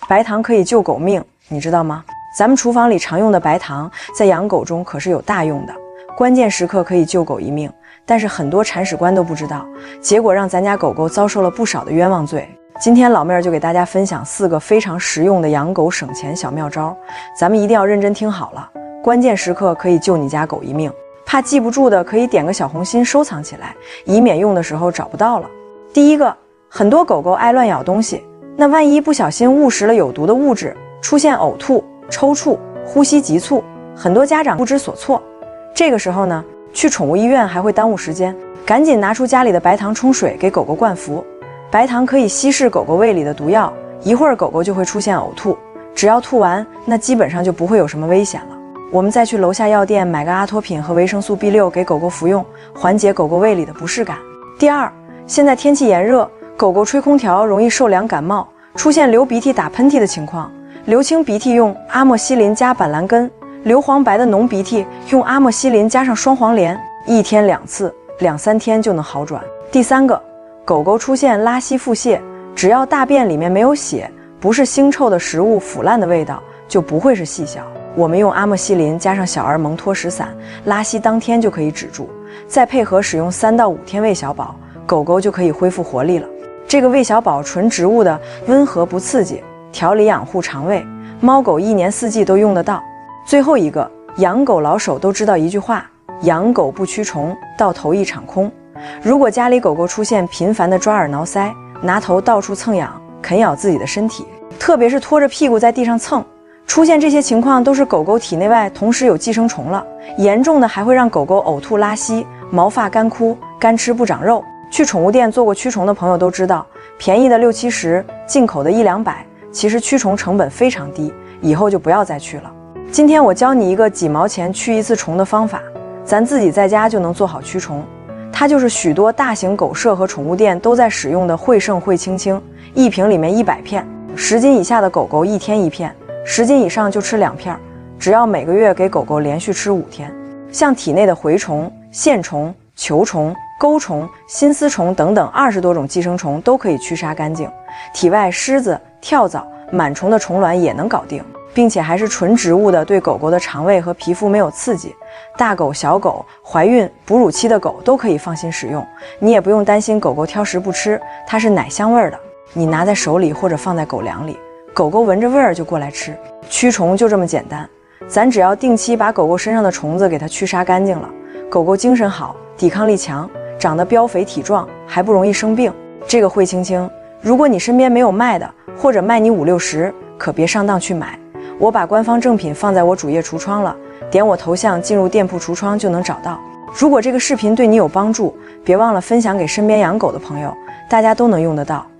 白糖可以救狗命，你知道吗？咱们厨房里常用的白糖，在养狗中可是有大用的，关键时刻可以救狗一命。但是很多铲屎官都不知道，结果让咱家狗狗遭受了不少的冤枉罪。今天老妹儿就给大家分享4个非常实用的养狗省钱小妙招，咱们一定要认真听好了，关键时刻可以救你家狗一命。怕记不住的，可以点个小红心收藏起来，以免用的时候找不到了。第一个，很多狗狗爱乱咬东西，那万一不小心误食了有毒的物质，出现呕吐、抽搐、呼吸急促，很多家长不知所措。这个时候呢，去宠物医院还会耽误时间，赶紧拿出家里的白糖冲水给狗狗灌服。白糖可以稀释狗狗胃里的毒药，一会儿狗狗就会出现呕吐，只要吐完，那基本上就不会有什么危险了。我们再去楼下药店买个阿托品和维生素 B6给狗狗服用，缓解狗狗胃里的不适感。第二，现在天气炎热，狗狗吹空调容易受凉感冒，出现流鼻涕打喷嚏的情况，流清鼻涕用阿莫西林加板蓝根，流黄白的浓鼻涕用阿莫西林加上双黄连，1天2次，2、3天就能好转。第三个，狗狗出现拉稀腹泻，只要大便里面没有血，不是腥臭的食物腐烂的味道，就不会是细小。我们用阿莫西林加上小儿蒙脱石散，拉稀当天就可以止住，再配合使用3到5天胃小宝，狗狗就可以恢复活力了。这个胃小宝纯植物的，温和不刺激，调理养护肠胃，猫狗1年4季都用得到。最后一个，养狗老手都知道一句话，养狗不驱虫，到头一场空。如果家里狗狗出现频繁的抓耳挠腮，拿头到处蹭痒，啃咬自己的身体，特别是拖着屁股在地上蹭，出现这些情况都是狗狗体内外同时有寄生虫了，严重的还会让狗狗呕吐拉稀，毛发干枯，干吃不长肉。去宠物店做过驱虫的朋友都知道，便宜的60、70，进口的100、200，其实驱虫成本非常低，以后就不要再去了。今天我教你一个几毛钱驱1次虫的方法，咱自己在家就能做好驱虫。它就是许多大型狗舍和宠物店都在使用的惠胜惠清清，一瓶里面100片，10斤以下的狗狗1天1片，10斤以上就吃2片，只要每个月给狗狗连续吃5天。像体内的蛔虫、线虫、球虫、钩虫、心丝虫等等20多种寄生虫都可以驱杀干净，体外虱子、跳蚤、螨虫的虫卵也能搞定，并且还是纯植物的，对狗狗的肠胃和皮肤没有刺激，大狗、小狗、怀孕、哺乳期的狗都可以放心使用。你也不用担心狗狗挑食不吃，它是奶香味儿的，你拿在手里或者放在狗粮里，狗狗闻着味儿就过来吃。驱虫就这么简单，咱只要定期把狗狗身上的虫子给它驱杀干净了，狗狗精神好，抵抗力强，长得膘肥体壮，还不容易生病。这个惠清清，如果你身边没有卖的，或者卖你50、60，可别上当去买。我把官方正品放在我主页橱窗了，点我头像进入店铺橱窗就能找到。如果这个视频对你有帮助，别忘了分享给身边养狗的朋友，大家都能用得到。